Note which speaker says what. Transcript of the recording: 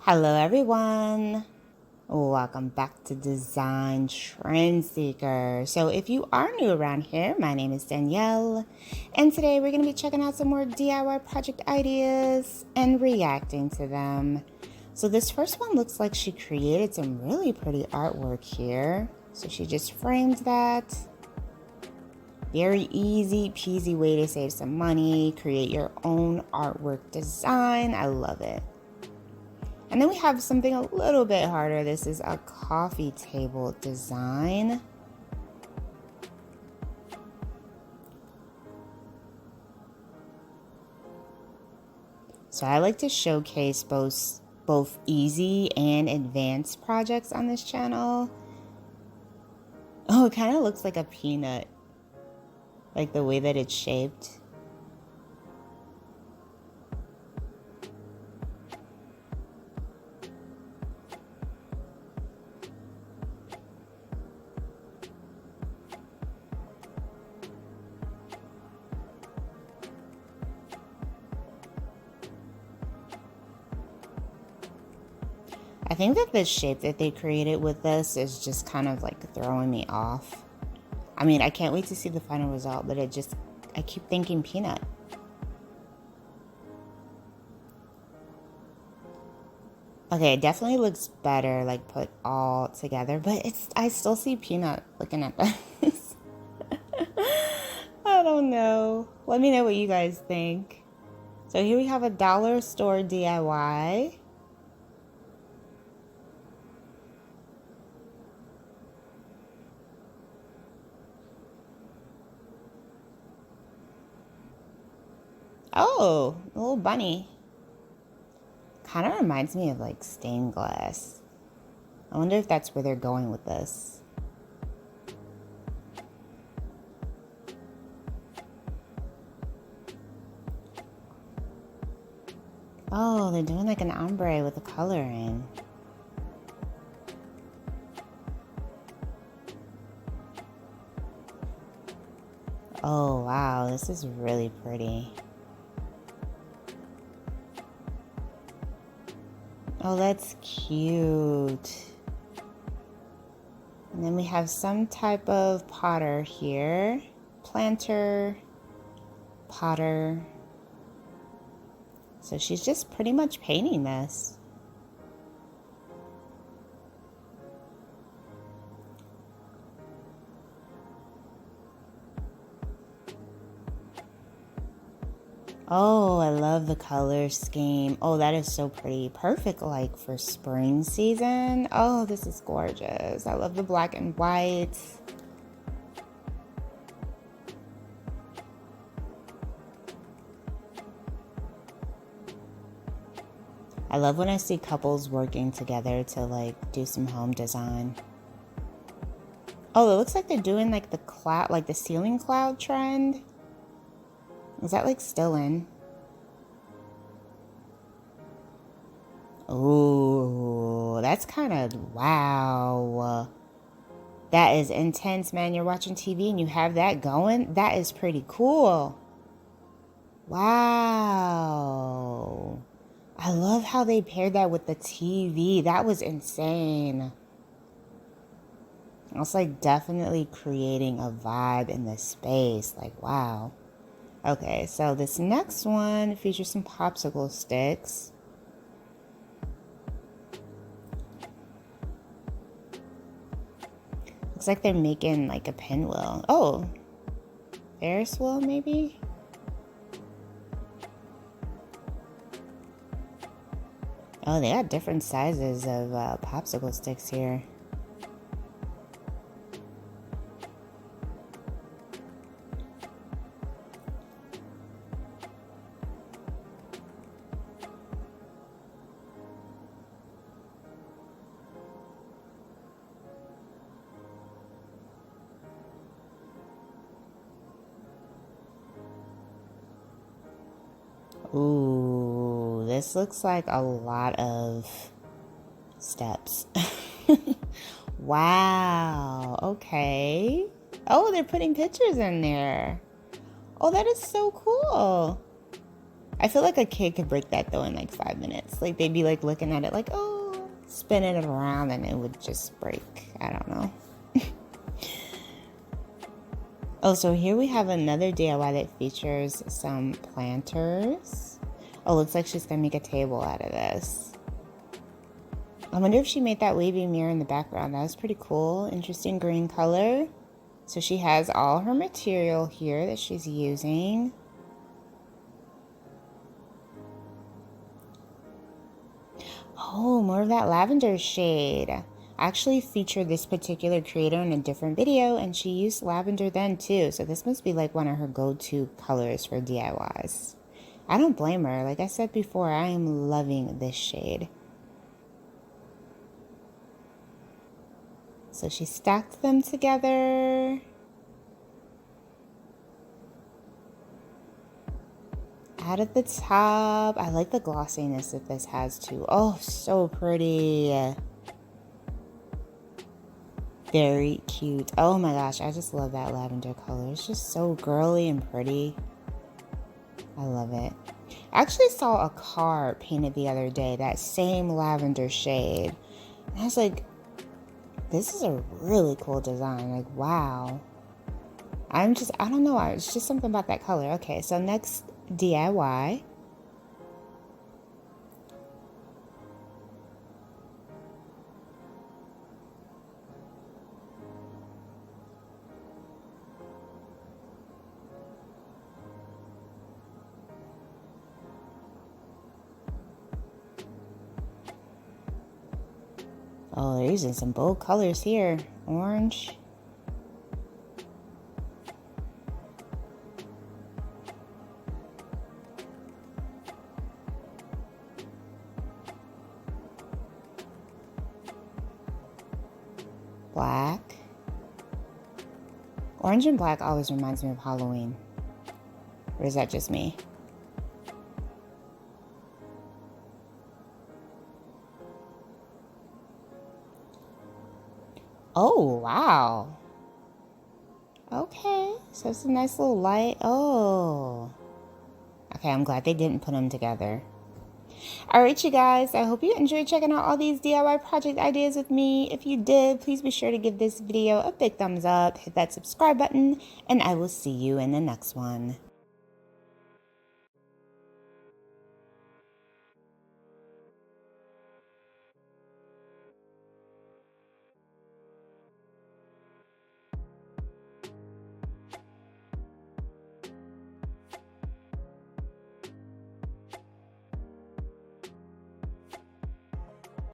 Speaker 1: Hello everyone, welcome back to Design Trend Seeker. So if you are new around here, my name is Danielle, and today we're going to be checking out some more DIY project ideas and reacting to them. So this first one looks like she created some really pretty artwork here. So she just framed that. Very easy peasy way to save some money, create your own artwork design. I love it. And then we have something a little bit harder. This is a coffee table design. So I like to showcase both easy and advanced projects on this channel. Oh, it kind of looks like a peanut, like the way that it's shaped. I think that the shape that they created with this is just kind of like throwing me off. I mean, I can't wait to see the final result, but I keep thinking peanut. Okay, it definitely looks better, like put all together, but I still see peanut looking at this. I don't know. Let me know what you guys think. So here we have a dollar store DIY. Oh, a little bunny. Kind of reminds me of like stained glass. I wonder if that's where they're going with this. Oh, they're doing like an ombre with the color in. Oh, wow, this is really pretty. Oh, that's cute. And then we have some type of potter here. Planter, potter. So she's just pretty much painting this. Oh, I love the color scheme. Oh, that is so pretty. Perfect like for spring season. Oh, this is gorgeous. I love the black and white. I love when I see couples working together to like do some home design. Oh, it looks like they're doing like the cloud, like the ceiling cloud trend. Is that like still in? Oh, that's kind of, wow. That is intense, man. You're watching TV and you have that going. That is pretty cool. Wow. I love how they paired that with the TV. That was insane. It's like definitely creating a vibe in the space. Like, wow. Okay, so this next one features some popsicle sticks. Looks like they're making like a pinwheel. Oh, Ferris wheel maybe? Oh, they got different sizes of popsicle sticks here. Ooh, this looks like a lot of steps. Wow, okay. Oh, they're putting pictures in there. Oh, that is so cool. I feel like a kid could break that though in like 5 minutes. Like they'd be like looking at it like, oh, spinning it around and it would just break. I don't know. Oh, so here we have another DIY that features some planters. Oh, looks like she's gonna make a table out of this. I wonder if she made that wavy mirror in the background. That was pretty cool. Interesting green color. So she has all her material here that she's using. Oh, more of that lavender shade. I actually featured this particular creator in a different video and she used lavender then too. So this must be like one of her go-to colors for DIYs. I don't blame her. Like I said before, I am loving this shade. So she stacked them together. Added the top. I like the glossiness that this has too. Oh, so pretty. Very cute. Oh my gosh, I just love that lavender color. It's just so girly and pretty. I love it. I actually saw a car painted the other day, that same lavender shade. And I was like, this is a really cool design. Like, wow. I don't know. It's just something about that color. Okay, so next DIY. Oh, they're using some bold colors here. Orange. Black. Orange and black always reminds me of Halloween. Or is that just me? Oh, wow. Okay, so it's a nice little light. Oh. Okay, I'm glad they didn't put them together. Alright, you guys, I hope you enjoyed checking out all these DIY project ideas with me. If you did, please be sure to give this video a big thumbs up, hit that subscribe button, and I will see you in the next one.